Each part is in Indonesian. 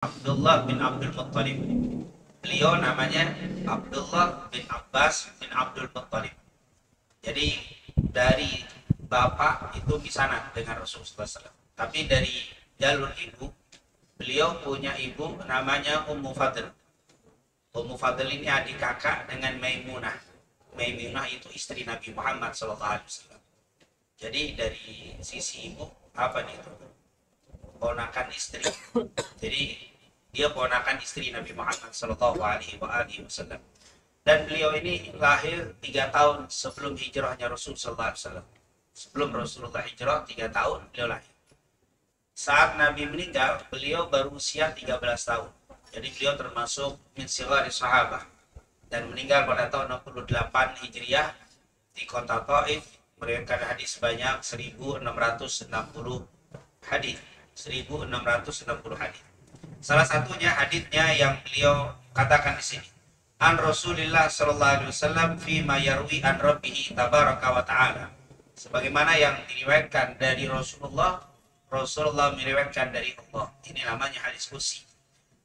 Abdullah bin Abdul Muttalib. Beliau namanya Abdullah bin Abbas bin Abdul Muttalib. Jadi dari bapak itu misanah dengan Rasulullah SAW. Tapi dari jalur ibu, beliau punya ibu namanya Ummu Fadl. Ummu Fadl ini adik kakak dengan Maimunah. Maimunah itu istri Nabi Muhammad SAW. Jadi dari sisi ibu apa nih itu? Ponakan istri. Jadi dia ponakan istri Nabi Muhammad Shallallahu Alaihi Wasallam. Dan beliau ini lahir 3 tahun sebelum hijrahnya Rasul Sallallahu Alaihi Wasallam. Sebelum Rasulullah hijrah 3 tahun beliau lahir. Saat Nabi meninggal, beliau baru usia 13 tahun. Jadi beliau termasuk min sigari sahabah dan meninggal pada tahun 68 Hijriah di kota Taif, meriwayatkan hadis sebanyak 1660 hadis. 1660 hadis. Salah satunya hadisnya yang beliau katakan di sini. An Rasulillah sallallahu alaihi wasallam fi ma yarwi an rabbih tabaraka wa taala. Sebagaimana yang diriwayatkan dari Rasulullah, Rasulullah meriwayatkan dari Allah. Ini namanya hadis qudsi.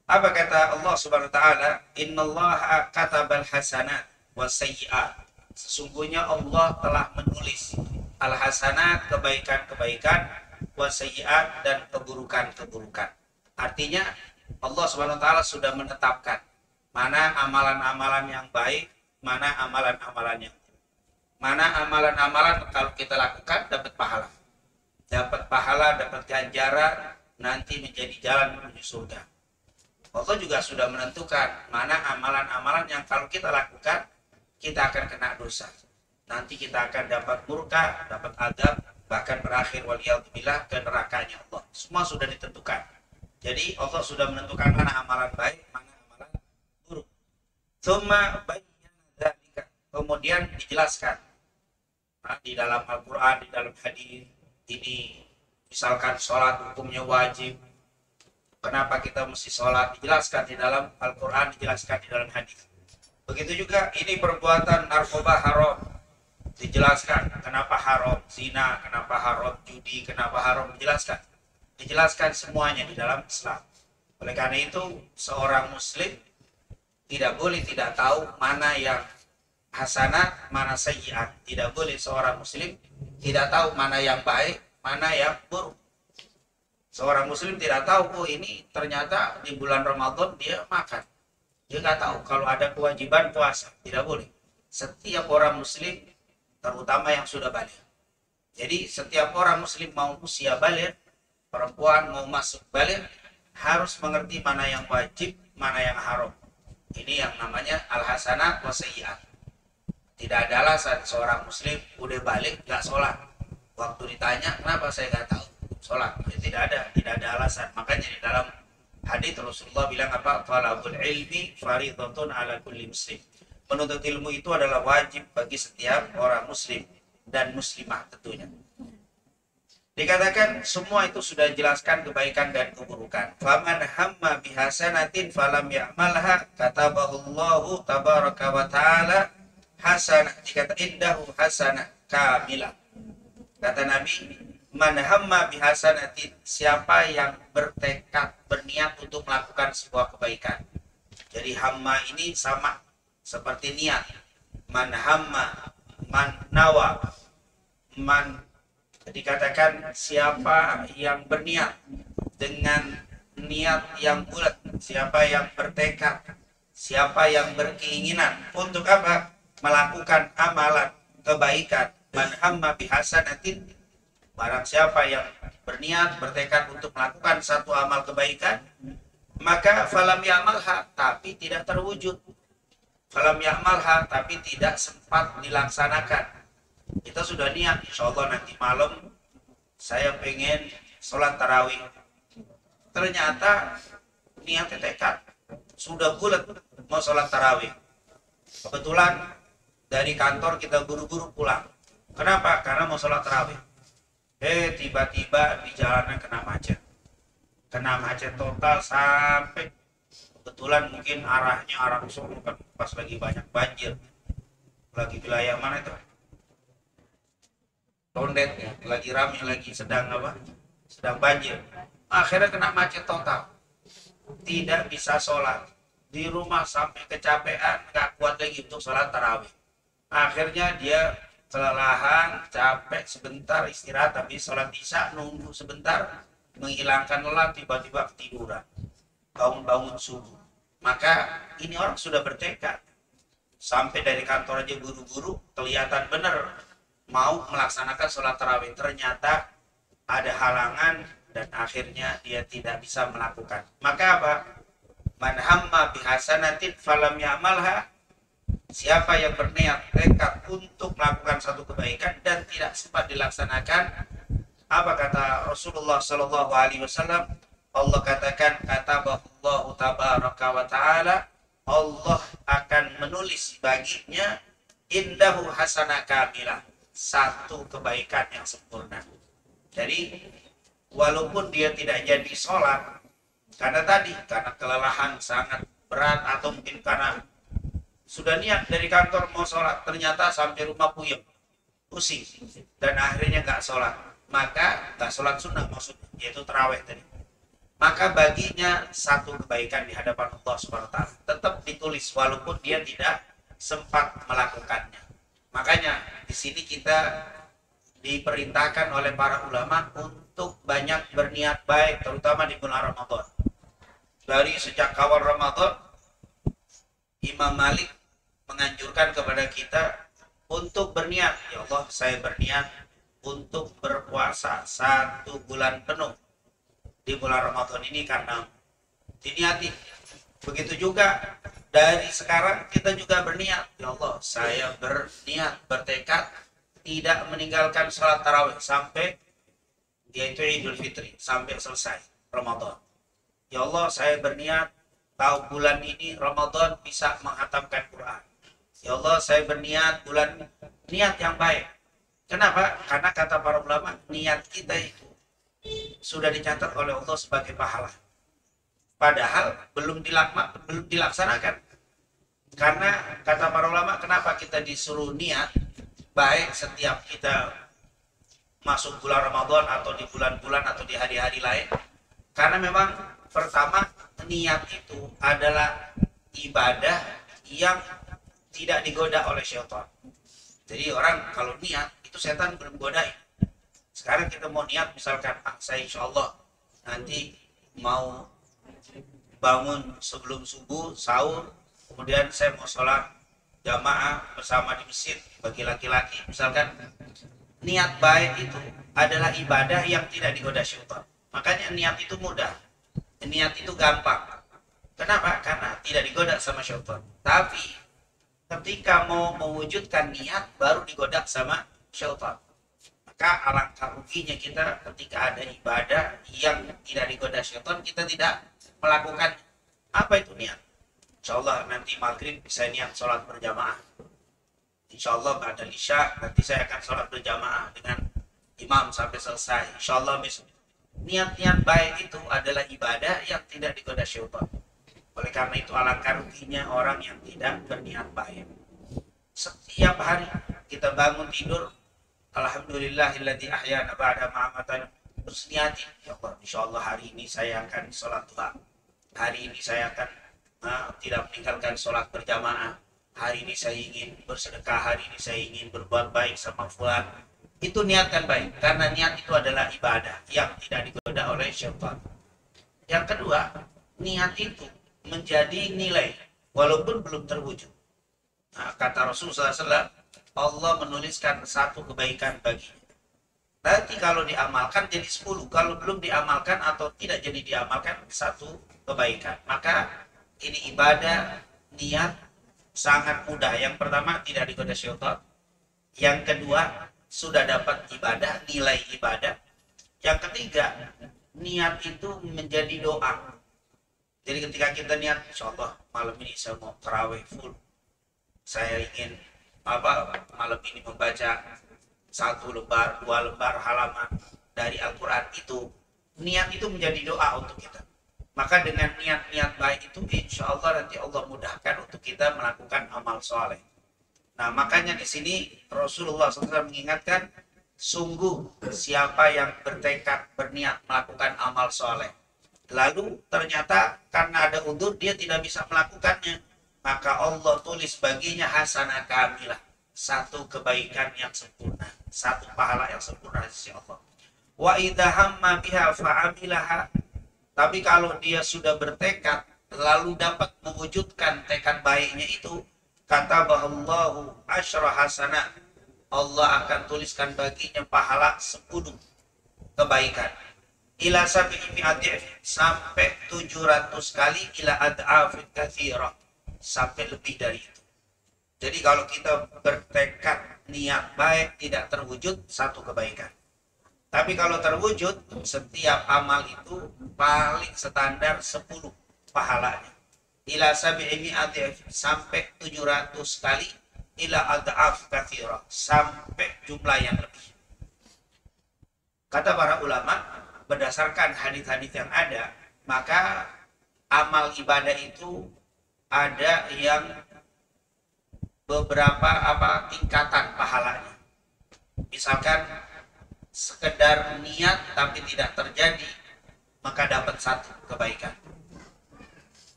Apa kata Allah Subhanahu wa taala? Innallaha katabal hasanat was sayyi'at. Sesungguhnya Allah telah menulis al-hasanat, kebaikan-kebaikan, wasayyi'at, dan keburukan-keburukan. Artinya Allah Subhanahu wa taala sudah menetapkan mana amalan-amalan yang baik, mana amalan-amalan yang kalau kita lakukan dapat pahala. Dapat pahala, dapat ganjaran, nanti menjadi jalan menuju surga. Allah juga sudah menentukan mana amalan-amalan yang kalau kita lakukan kita akan kena dosa. Nanti kita akan dapat murka, dapat adab, bahkan berakhir waliyadzubillah ke nerakanya Allah. Semua sudah ditentukan. Jadi Allah sudah menentukan mana amalan baik, mana amalan buruk. Tsumma bayyana dzalika. Kemudian dijelaskan di dalam Al-Qur'an, di dalam hadis ini, misalkan sholat hukumnya wajib. Kenapa kita mesti sholat? Dijelaskan di dalam Al-Qur'an, dijelaskan di dalam hadis. Begitu juga ini perbuatan narkoba haram. Dijelaskan kenapa haram zina, kenapa haram judi, kenapa haram, dijelaskan semuanya di dalam Islam. Oleh karena itu seorang muslim tidak boleh tidak tahu mana yang hasanat, mana sayyiat. Tidak boleh seorang muslim tidak tahu mana yang baik, mana yang buruk. Seorang muslim tidak tahu, oh ini ternyata di bulan Ramadan dia makan. Dia nggak tahu kalau ada kewajiban puasa. Tidak boleh. Setiap orang muslim, terutama yang sudah balik. Jadi setiap orang muslim mau usia balik, perempuan mau masuk balik, harus mengerti mana yang wajib, mana yang haram. Ini yang namanya al-hasanat wa sayyi'at. Tidak ada alasan seorang muslim udah balik gak sholat. Waktu ditanya kenapa saya gak tahu sholat, ya, tidak ada alasan. Makanya di dalam hadis Rasulullah bilang apa? Talabul ilmi fardhatun ala kulli muslim. Menuntut ilmu itu adalah wajib bagi setiap orang muslim dan muslimah tentunya. Dikatakan semua itu sudah dijelaskan kebaikan dan keburukan. Faman hamma bihasanatin falam ya'malha katabahullahu tabaraka wa ta'ala hasanah. Dikata indahu hasanah kamilah. Kata Nabi, man hamma bihasanatin, siapa yang bertekad, berniat untuk melakukan sebuah kebaikan. Jadi hamma ini sama seperti niat. Man hamma, man nawa, man, dikatakan siapa yang berniat dengan niat yang bulat, siapa yang bertekad, siapa yang berkeinginan untuk apa? Melakukan amalan kebaikan. Man hamma bihasanatin, barang siapa yang berniat, bertekad untuk melakukan satu amal kebaikan, maka falam ya'malha, tapi tidak terwujud. Falam ya'malha, tapi tidak sempat dilaksanakan. Kita sudah niat, insya Allah nanti malam saya pengen sholat tarawih. Ternyata niatnya tekad, sudah bulat mau sholat tarawih. Kebetulan dari kantor kita buru-buru pulang. Kenapa? Karena mau sholat tarawih. Tiba-tiba di jalanan kena macet. Kena macet total sampai kebetulan mungkin arahnya arah Solo kan pas lagi banyak banjir. Lagi wilayah mana itu? Tondet ya, lagi ramai, lagi sedang apa? Sedang banjir. Akhirnya kena macet total. tidak bisa sholat. Di rumah sampai kecapean, nggak kuat lagi untuk sholat tarawih. Akhirnya dia kelelahan, capek sebentar istirahat, tapi sholat isya nunggu sebentar, menghilangkan lelah, tiba-tiba ketiduran. Bangun-bangun subuh. Maka ini orang sudah bertekad. Sampai dari kantor aja buru-buru, kelihatan benar mau melaksanakan sholat tarawih. Ternyata ada halangan dan akhirnya dia tidak bisa melakukan. Maka apa? Man hamma bihasanatin falam ya'malha. Siapa yang berniat tekad untuk melakukan satu kebaikan dan tidak sempat dilaksanakan, apa kata Rasulullah Shallallahu Alaihi Wasallam? Allah katakan, kataballahu tabaraka wa taala, Allah akan menulis baginya indahu hasanah kamilah, satu kebaikan yang sempurna. Jadi walaupun dia tidak jadi sholat karena kelelahan sangat berat, atau mungkin karena sudah niat dari kantor mau sholat, ternyata sampai rumah puyeng, pusing, dan akhirnya nggak sholat, maka nggak sholat sunnah maksudnya, yaitu tarawih tadi. Maka baginya satu kebaikan di hadapan Allah Subhanahu wa taala, tetap ditulis walaupun dia tidak sempat melakukannya. Makanya di sini kita diperintahkan oleh para ulama untuk banyak berniat baik, terutama di bulan Ramadan. Dari sejak awal Ramadan, Imam Malik menganjurkan kepada kita untuk berniat. Ya Allah, saya berniat untuk berpuasa 1 bulan penuh di bulan Ramadan ini karena diniati. Begitu juga dari sekarang kita juga berniat. Ya Allah, saya berniat, bertekad tidak meninggalkan sholat tarawih sampai yaitu Idul Fitri, sampai selesai Ramadan. Ya Allah, saya berniat tahu bulan ini Ramadan bisa menghatamkan Quran. Ya Allah, saya berniat niat yang baik. Kenapa? Karena kata para ulama, niat kita itu sudah dicatat oleh Allah sebagai pahala. Padahal belum dilaksanakan. Karena kata para ulama, kenapa kita disuruh niat baik setiap kita masuk bulan Ramadan atau di bulan-bulan atau di hari-hari lain? Karena memang pertama, niat itu adalah ibadah yang tidak digoda oleh syaitan. Jadi orang kalau niat, itu setan belum godain. Sekarang kita mau niat, misalkan, saya insya Allah nanti mau bangun sebelum subuh, sahur, kemudian saya mau sholat jamaah bersama di masjid bagi laki-laki. Misalkan, niat baik itu adalah ibadah yang tidak digoda syaitan. Makanya niat itu mudah. Niat itu gampang. Kenapa? Karena tidak digoda sama syaitan. Tapi ketika mau mewujudkan niat baru digoda sama syaitan. Maka alangkah ruginya kita ketika ada ibadah yang tidak digoda syaitan, kita tidak melakukan. Apa itu niat? Insya Allah nanti maghrib saya niat sholat berjamaah. Insya Allah pada isya nanti saya akan sholat berjamaah dengan imam sampai selesai. Insya Allah besok. Niat-niat baik itu adalah ibadah yang tidak digoda syaitan. Oleh karena itu alangkah ruginya orang yang tidak berniat baik. Setiap hari kita bangun tidur, alhamdulillahilladzi ahyana ba'da ma amatana, berniat, ya Allah, insyaallah hari ini saya akan sholat duha. Hari ini saya akan tidak meninggalkan sholat berjamaah. Hari ini saya ingin bersedekah, hari ini saya ingin berbuat baik sama fulan. Itu niatkan baik, karena niat itu adalah ibadah yang tidak digoda oleh syaitan. Yang kedua, niat itu menjadi nilai walaupun belum terwujud. Nah, kata Rasulullah SAW, Allah menuliskan satu kebaikan baginya. Nanti kalau diamalkan jadi 10, kalau belum diamalkan atau tidak jadi diamalkan satu kebaikan. Maka ini ibadah, niat sangat mudah. Yang pertama, tidak digoda syaitan. Yang kedua, sudah dapat ibadah, nilai ibadah. Yang ketiga, niat itu menjadi doa. Jadi ketika kita niat, insya Allah malam ini saya mau tarawih full. Saya ingin malam ini membaca 1 lembar, 2 lembar halaman dari Al-Quran. Itu niat itu menjadi doa untuk kita. Maka dengan niat-niat baik itu, insya Allah nanti Allah mudahkan untuk kita melakukan amal soleh. Nah, makanya di sini Rasulullah SAW mengingatkan, sungguh siapa yang bertekad berniat melakukan amal soleh, Lalu ternyata karena ada udzur dia tidak bisa melakukannya, maka Allah tulis baginya hasanah kamilah, satu kebaikan yang sempurna, satu pahala yang sempurna di sisi Allah. Wa idza hamma biha fa'amilaha, tapi kalau dia sudah bertekad lalu dapat mewujudkan tekad baiknya itu, kata bahwa asyra hasanah, Allah akan tuliskan baginya pahala 10 kebaikan. Ila sabi'i mi'ati, sampai 700 kali, ila ad'afin katsirah, sampai lebih dari itu. Jadi kalau kita bertekad niat baik tidak terwujud, satu kebaikan. Tapi kalau terwujud, setiap amal itu paling standar 10 pahalanya. Ila sabi'i mi'ati, sampai 700 kali, ila ad'af katsirah, sampai jumlah yang lebih. Kata para ulama, berdasarkan hadis-hadis yang ada, maka amal ibadah itu ada yang beberapa tingkatan pahalanya. Misalkan sekedar niat tapi tidak terjadi, maka dapat satu kebaikan.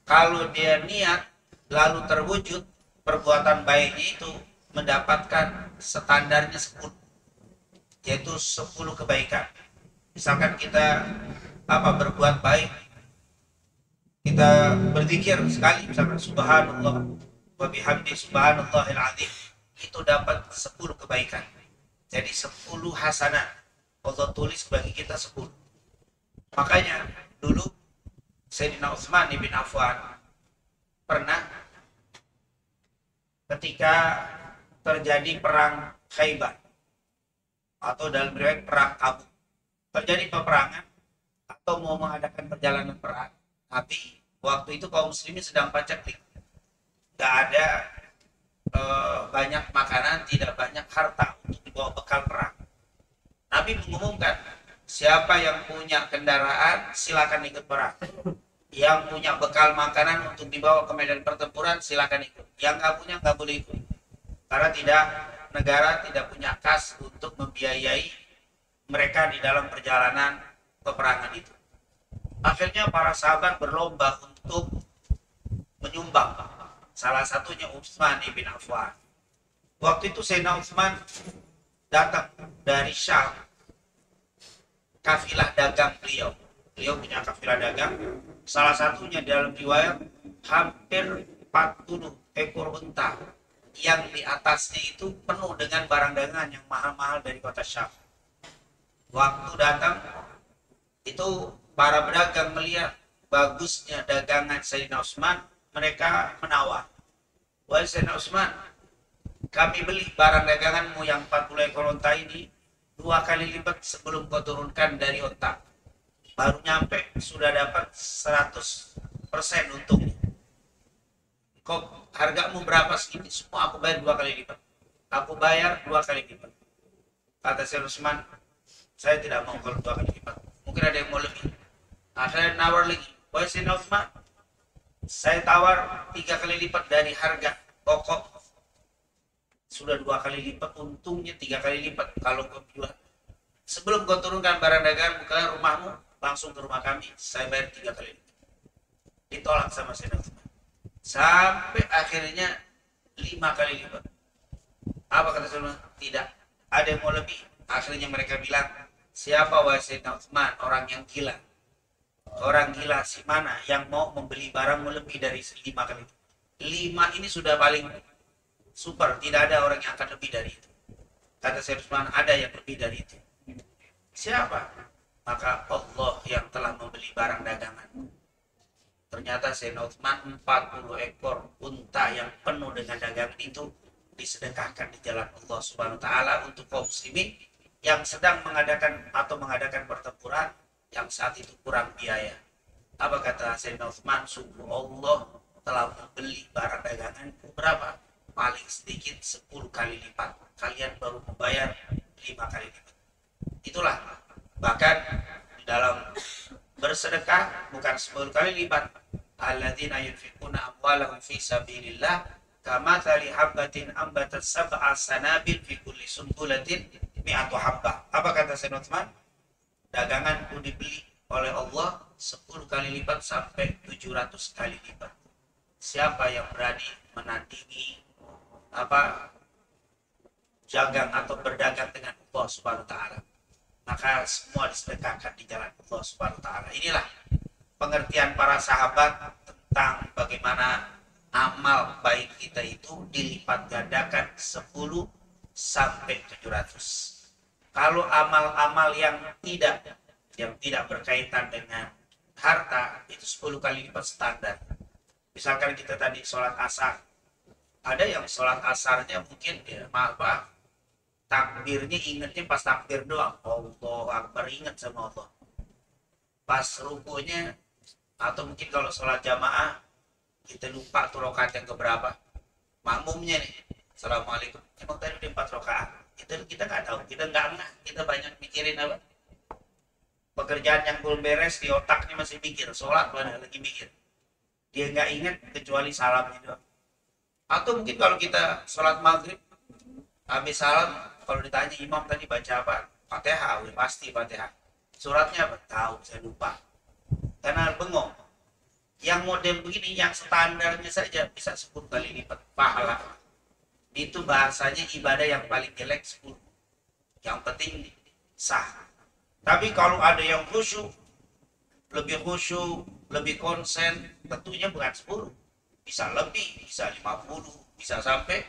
Kalau dia niat lalu terwujud, perbuatan baiknya itu mendapatkan standarnya 10, yaitu 10 kebaikan. Misalkan kita berbuat baik, kita berzikir sekali, misalkan subhanallah wa bihamdi subhanallahil azim, itu dapat 10 kebaikan. Jadi 10 hasanah Allah tulis bagi kita 10. Makanya dulu Sayyidina Utsman bin Affan pernah ketika terjadi perang Khaybar, atau dalam riwayat perang Tabuk, terjadi peperangan atau mau mengadakan perjalanan perang, tapi waktu itu kaum muslimin sedang paceklik, nggak ada banyak makanan, tidak banyak harta untuk dibawa bekal perang. Nabi mengumumkan, siapa yang punya kendaraan silakan ikut perang, yang punya bekal makanan untuk dibawa ke medan pertempuran silakan ikut, yang nggak punya nggak boleh ikut, karena negara tidak punya kas untuk membiayai mereka di dalam perjalanan peperangan itu. Akhirnya para sahabat berlomba untuk menyumbang, salah satunya Utsman bin Affan. Waktu itu Sayyidina Utsman datang dari Syam, kafilah dagang beliau punya kafilah dagang, salah satunya dalam riwayat hampir 40 ekor unta yang di atasnya itu penuh dengan barang dagangan yang mahal-mahal dari kota Syam. Waktu datang itu para pedagang melihat bagusnya dagangan Sayyidina Utsman, mereka menawar, wahai Sayyidina Utsman, kami beli barang daganganmu yang 40 ekor unta ini 2 kali lipat sebelum kau turunkan dari unta. Baru nyampe sudah dapat 100% untungnya. Kau hargamu berapa segini? Semua aku bayar 2 kali lipat. Aku bayar 2 kali lipat. Kata Sayyidina Utsman, saya tidak mau kalau 2 kali lipat. Mungkin ada yang mau lebih. Saya nawar lagi, wahai Sayyidina Utsman, saya tawar 3 kali lipat dari harga pokok. Sudah 2 kali lipat, untungnya 3 kali lipat kalau kau jual. Sebelum kau turunkan barang dagangan ke rumahmu, langsung ke rumah kami, saya bayar 3 kali lipat. Ditolak sama Sayyidina Utsman. Sampai akhirnya 5 kali lipat. Apa kata Sayyidina? Tidak, ada yang mau lebih. Akhirnya mereka bilang, siapa wahai Sayyidina Utsman? Orang yang gila. Orang gila si mana yang mau membeli barangmu lebih dari 5 kali lipat? 5 ini sudah paling super, tidak ada orang yang akan lebih dari itu. Kata Sayyidina Utsman, ada yang lebih dari itu. Siapa? Maka Allah yang telah membeli barang dagangan. Ternyata Sayyidina Utsman 40 ekor unta yang penuh dengan dagangan itu disedekahkan di jalan Allah Subhanahu wa taala untuk kaum muslimin yang sedang mengadakan pertempuran yang saat itu kurang biaya. Apa kata Sayyidina Utsman? Sungguh Allah telah membeli barang daganganku berapa? Paling sedikit 10 kali lipat. Kalian baru membayar 5 kali lipat. Itulah, bahkan di dalam bersedekah bukan 10 kali lipat. Alladzina yunfiquna amwalahum fi sabilillah kamathali habbatin ambatat sab'a sanabil fi kulli sumbulatin mi'atu habbah. Apa kata Sayyidina Utsman? Daganganku dibeli oleh Allah 10 kali lipat sampai 700 kali lipat. Siapa yang berani menandingi jagang atau berdagang dengan Allah Subhanahu wa taala, maka semua disedekahkan di jalan Allah Subhanahu wa taala. Inilah pengertian para sahabat tentang bagaimana amal baik kita itu dilipat gandakan 10 sampai 700. Kalau amal-amal yang tidak berkaitan dengan harta itu 10 kali lipat standar. Misalkan kita tadi sholat asar, ada yang sholat asarnya mungkin takbirnya ingatnya pas takbir doang, Allah Akbar, ingat sama Allah. Pas rukunya, atau mungkin kalau sholat jamaah kita lupa tuh rakaat yang keberapa, makmumnya nih assalamualaikum, emang tadi udah 4 rakaat, kita nggak tahu, kita banyak mikirin pekerjaan yang belum beres, di otaknya masih mikir sholat, lagi mikir, dia nggak ingat kecuali salamnya doang. Atau mungkin kalau kita sholat maghrib habis salam, kalau ditanya imam tadi baca apa, Fatihah, udah pasti Fatihah. Suratnya apa? Tahu, saya lupa. Karena bengong. Yang model begini, yang standarnya saja bisa 10 kali lipat pahala. Itu bahasanya ibadah yang paling jelek 10. Yang penting sah. Tapi kalau ada yang khusyuk, lebih konsen, tentunya bukan 10. Bisa lebih, bisa 50, bisa sampai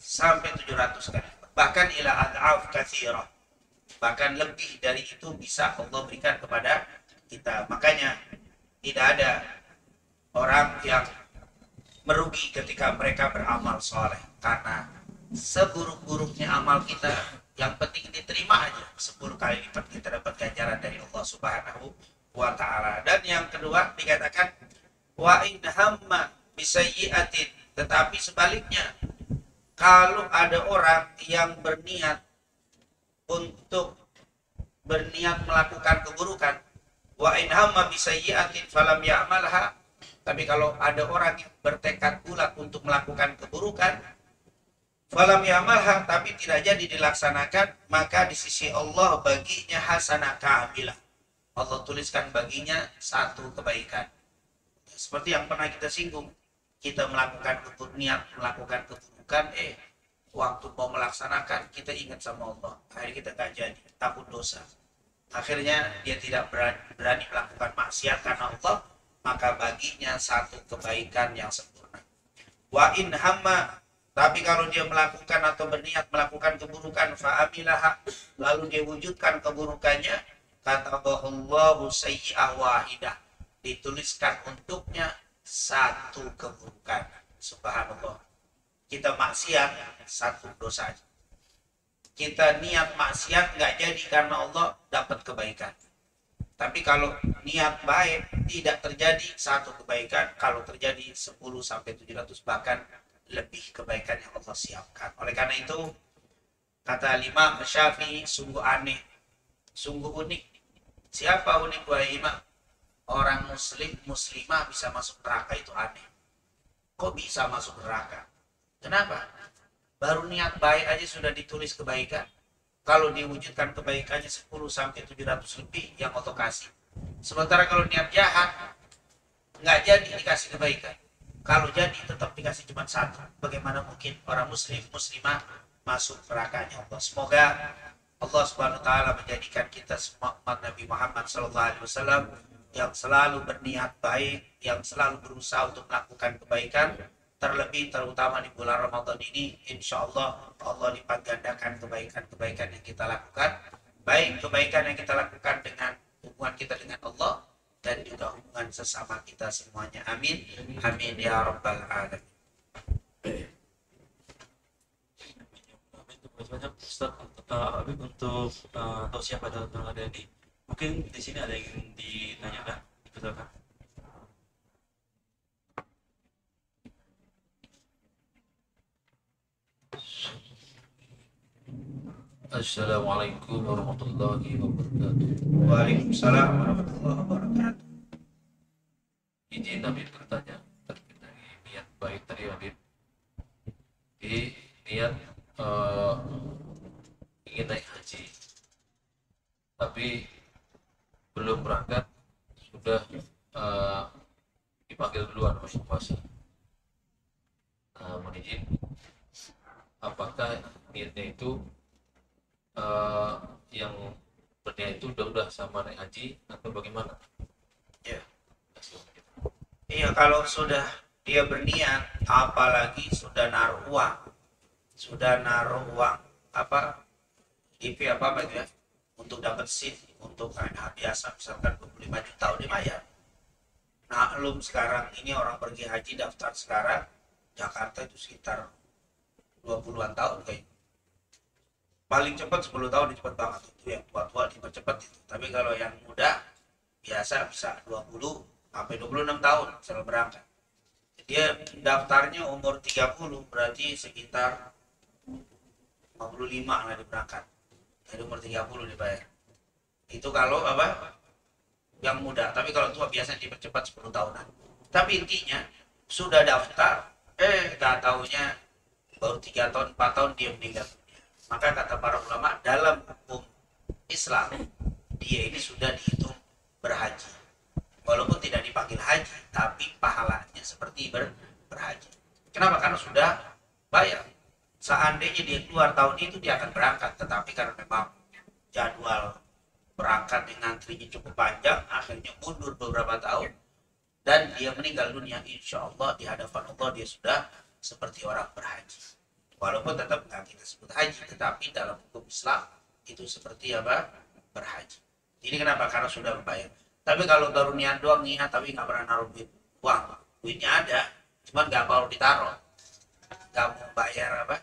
700 kali. Bahkan ila ad'af katsirah, bahkan lebih dari itu bisa Allah berikan kepada kita. Makanya tidak ada orang yang merugi ketika mereka beramal soleh, karena seburuk-buruknya amal kita, yang penting diterima aja, 10 kali lipat kita dapat ganjaran dari Allah Subhanahu wa ta'ala. Dan yang kedua dikatakan wa in hamma bisayyi'atin, tetapi sebaliknya, kalau ada orang yang berniat melakukan keburukan, wa in hamma bisayyi'atin falam ya'malha, tapi kalau ada orang yang bertekad bulat untuk melakukan keburukan, falam ya'malha, tapi tidak jadi dilaksanakan, maka di sisi Allah baginya hasanah kamilah, Allah tuliskan baginya 1 kebaikan. Seperti yang pernah kita singgung, kita melakukan melakukan keburukan, waktu mau melaksanakan kita ingat sama Allah, akhirnya kita gak jadi, takut dosa, akhirnya dia tidak berani melakukan maksiat karena Allah, maka baginya 1 kebaikan yang sempurna. Wa in hamma, tapi kalau dia melakukan atau berniat melakukan keburukan, fa'amilaha, lalu dia wujudkan keburukannya, kata Allahu sayyi'ah wahidah, dituliskan untuknya 1 keburukan. Subhanallah. Kita maksiat 1 dosa. Kita niat maksiat nggak jadi karena Allah, dapat kebaikan. Tapi kalau niat baik tidak terjadi 1 kebaikan, kalau terjadi 10 sampai 700 bahkan lebih kebaikan yang Allah siapkan. Oleh karena itu kata Imam Syafi'i, sungguh aneh, sungguh unik. Siapa unik wahai Imam? Orang muslimah bisa masuk neraka, itu aneh. Kok bisa masuk neraka? Kenapa? Baru niat baik aja sudah ditulis kebaikan. Kalau diwujudkan kebaikannya 10 sampai 700 lebih yang Allah kasih. Sementara kalau niat jahat nggak jadi dikasih kebaikan. Kalau jadi tetap dikasih cuma 1. Bagaimana mungkin orang muslimah masuk nerakanya Allah? Semoga Allah Subhanahu wa taala menjadikan kita semua umat Nabi Muhammad SAW yang selalu berniat baik, yang selalu berusaha untuk melakukan kebaikan, terlebih terutama di bulan Ramadan ini. Insya Allah Allah lipat gandakan kebaikan-kebaikan yang kita lakukan, baik kebaikan yang kita lakukan dengan hubungan kita dengan Allah dan juga hubungan sesama kita semuanya. Amin, amin ya rabbal alamin. Banyak Ustaz Habib untuk tahu siapa dalam ada ini. Mungkin di sini ada yang ingin ditanyakan, dipersilakan. Assalamualaikum warahmatullahi wabarakatuh. Waalaikumsalam warahmatullahi wabarakatuh. Izin Habib bertanya terkait dari niat baik tadi Habib. Di niat ingin naik haji, tapi belum berangkat sudah puasa. Mohon izin, apakah niatnya itu yang berniat itu udah sama naik haji atau bagaimana? Ya. Iya, kalau sudah dia berniat, apalagi sudah naruh uang apa DP apa itu ya, untuk dapat seat untuk biasa misalkan 25 juta udah bayar. Nah, belum sekarang ini orang pergi haji daftar sekarang Jakarta itu sekitar 20-an tahun kayaknya. Paling cepat 10 tahun cepat banget itu, yang tua-tua dipercepat itu. Tapi kalau yang muda biasa bisa 20 sampai 26 tahun setelah berangkat. Dia daftarnya umur 30, berarti sekitar 55 lah diberangkat. Dari umur 30 dibayar. Itu kalau apa? Yang muda. Tapi kalau tua biasanya dipercepat 10 tahunan. Tapi intinya sudah daftar, gak taunya baru 3 tahun, 4 tahun dia meninggal. Maka kata para ulama, dalam hukum Islam, dia ini sudah dihitung berhaji. Walaupun tidak dipanggil haji, tapi pahalanya seperti berhaji. Kenapa? Karena sudah bayar. Seandainya dia keluar tahun itu, dia akan berangkat. Tetapi karena memang jadwal berangkat dengan antrinya cukup panjang, akhirnya mundur beberapa tahun, dan dia meninggal dunia, insya Allah di hadapan Allah dia sudah seperti orang berhaji. Walaupun tetap nggak kita sebut haji, tetapi dalam hukum Islam itu seperti apa? Berhaji. Ini kenapa? Karena sudah membayar. Tapi kalau baru niat doang, niat tapi nggak pernah naruh duit, uang, duitnya ada, cuman nggak mau ditaruh, nggak mau bayar apa?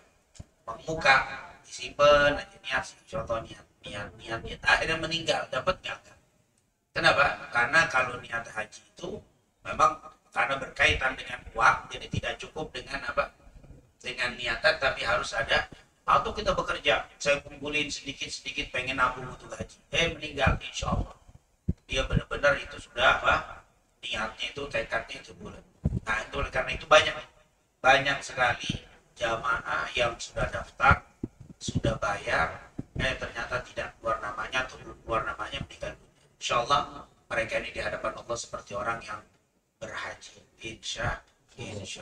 Muka disimpan aja, niat, contoh niat, akhirnya meninggal, dapat nggak? Kenapa? Karena kalau niat haji itu memang karena berkaitan dengan uang, jadi tidak cukup dengan apa? Dengan niatan, tapi harus ada. Atau kita bekerja, saya kumpulin sedikit-sedikit pengen nabung untuk haji, meninggal, insya Allah dia benar-benar itu sudah apa? Niatnya itu, tekadnya itu bulan. Nah itu oleh karena itu banyak sekali jamaah yang sudah daftar, sudah bayar, ternyata tidak keluar namanya atau belum keluar namanya, meninggal. Insya Allah mereka ini di hadapan Allah seperti orang yang berhaji. Insya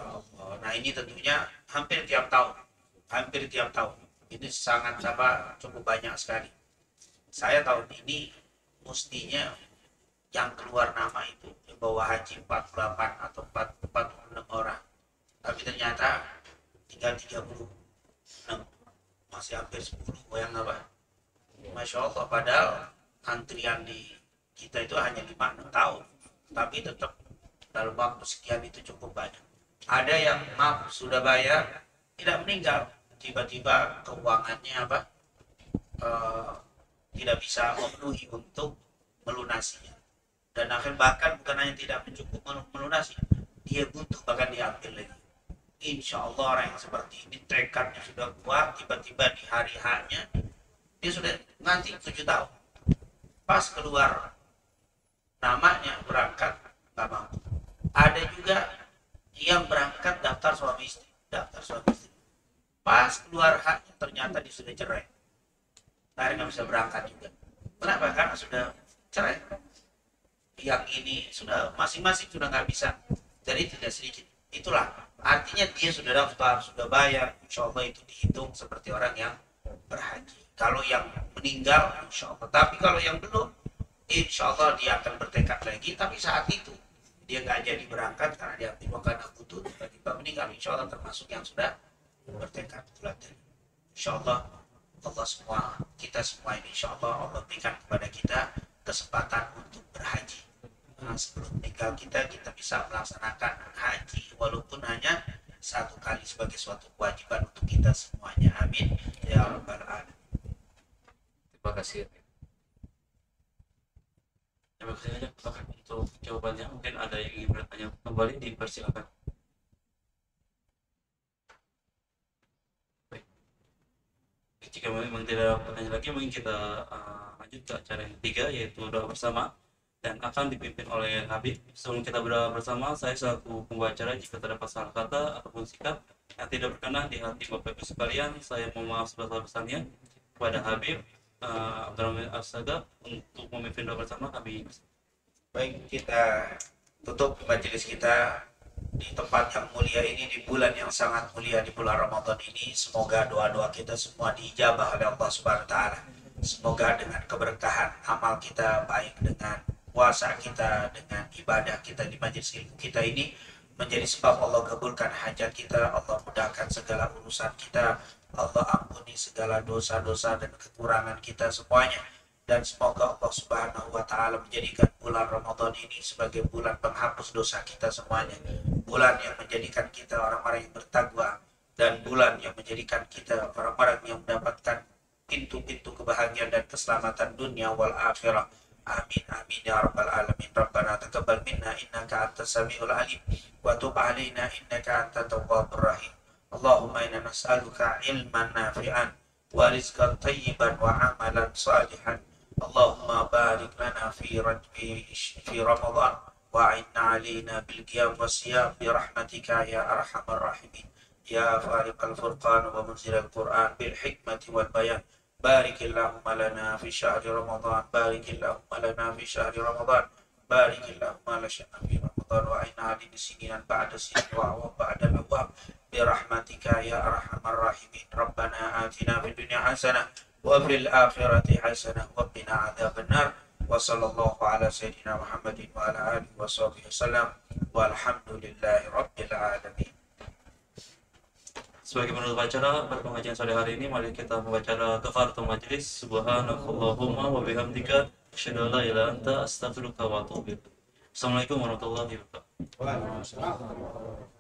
Allah. Nah ini tentunya hampir tiap tahun. Ini sangat cukup banyak sekali. Saya tahun ini mestinya yang keluar nama itu bawa haji 48 atau 46 orang. Tapi ternyata tinggal 36. Masih hampir 10. Yang apa? Masya Allah, padahal antrian di kita itu hanya 5-6 tahun. Tapi tetap dalam waktu sekian itu cukup banyak. Ada yang maaf sudah bayar, tidak meninggal. Tiba-tiba keuangannya apa? Tidak bisa memenuhi untuk melunasinya. Dan akhir bahkan bukan hanya tidak mencukup melunasi, dia butuh bahkan diambil lagi. Insya Allah orang yang seperti ini tekadnya sudah kuat, tiba-tiba di hari H-nya dia sudah nganti 7 tahun. Pas keluar namanya berangkat nggak mampu. Ada juga yang berangkat daftar suami istri. Pas keluar H-nya ternyata dia sudah cerai. Akhirnya nggak bisa berangkat juga. Kenapa? Karena sudah cerai. Yang ini sudah masing-masing sudah nggak bisa, jadi tidak sedikit. Itulah artinya dia sudah daftar, sudah bayar, insya Allah itu dihitung seperti orang yang berhaji. Kalau yang meninggal, insya Allah. Tapi kalau yang belum, insya Allah dia akan bertekad lagi. Tapi saat itu dia nggak jadi berangkat karena dia karena butuh, tiba-tiba meninggal, insya Allah termasuk yang sudah bertekad. Insya Allah, kita semua ini insya Allah berikan kepada kita kesempatan untuk berhaji. Nah, sebelum meninggal kita bisa melaksanakan haji walaupun hanya 1 kali sebagai suatu kewajiban untuk kita semuanya. Amin ya rabbal alamin. Terima kasih. Terima kasih banyak Pak untuk jawabannya. Mungkin ada yang ingin bertanya kembali, dipersilakan. Baik. Jika memang tidak bertanya lagi, mungkin kita lanjut ke acara yang ketiga, yaitu doa bersama, dan akan dipimpin oleh Habib. Sebelum kita berdoa bersama, saya selaku pembacara, jika terdapat salah kata ataupun sikap yang tidak berkenan di hati Bapak Ibu sekalian, saya mohon maaf sebesar-besarnya kepada Habib Abdurrahman As-Sagaf untuk memimpin doa bersama kami. Baik, kita tutup majelis kita di tempat yang mulia ini, di bulan yang sangat mulia, di bulan Ramadan ini. Semoga doa-doa kita semua diijabah oleh Allah Subhanahu wa taala. Semoga dengan keberkahan amal kita, baik dengan puasa kita, dengan ibadah kita di majelis ilmu kita ini, menjadi sebab Allah kabulkan hajat kita, Allah mudahkan segala urusan kita, Allah ampuni segala dosa-dosa dan kekurangan kita semuanya. Dan semoga Allah Subhanahu wa taala menjadikan bulan Ramadan ini sebagai bulan penghapus dosa kita semuanya. Bulan yang menjadikan kita orang-orang yang bertakwa, dan bulan yang menjadikan kita orang-orang yang mendapatkan pintu-pintu kebahagiaan dan keselamatan dunia wal akhirah. Amin amin ya rabbal alamin. Rabbana taqabbal minna innaka antas samiul alim wa tub alaina innaka antat tawwabur rahim. Allahumma inna nas'aluka ilman nafi'an wa rizqan tayyiban wa amalan salihan. Allahumma barik lana fi Ramadan wa a'inna alaina bil qiyam wasiyam bi rahmatika ya arhamar rahimin. Ya fariqal furqan wa munzilal Qur'an bil hikmati wal bayan. بارك اللهم لنا في شهر رمضان بارك اللهم لنا في شهر رمضان بارك اللهم لنا في رمضان وعنا علينا سنين بعد سنين وعوام بعد الأوام برحمتك يا أرحم الراحمين. ربنا آتنا في الدنيا حسنة وفي الآخرة حسنة وقنا عذاب النار. وصلى الله على سيدنا محمد وعلى آله وصحبه وسلم والحمد لله رب العالمين. Sebagai penutup acara pada pengajian sore hari ini, mari kita membaca kafaratul majelis. Subhanakallahumma wa bihamdika asyhadu an la ilaha illa anta astaghfiruka wa atubu ilaik. Assalamualaikum warahmatullahi wabarakatuh. Waalaikumsalam.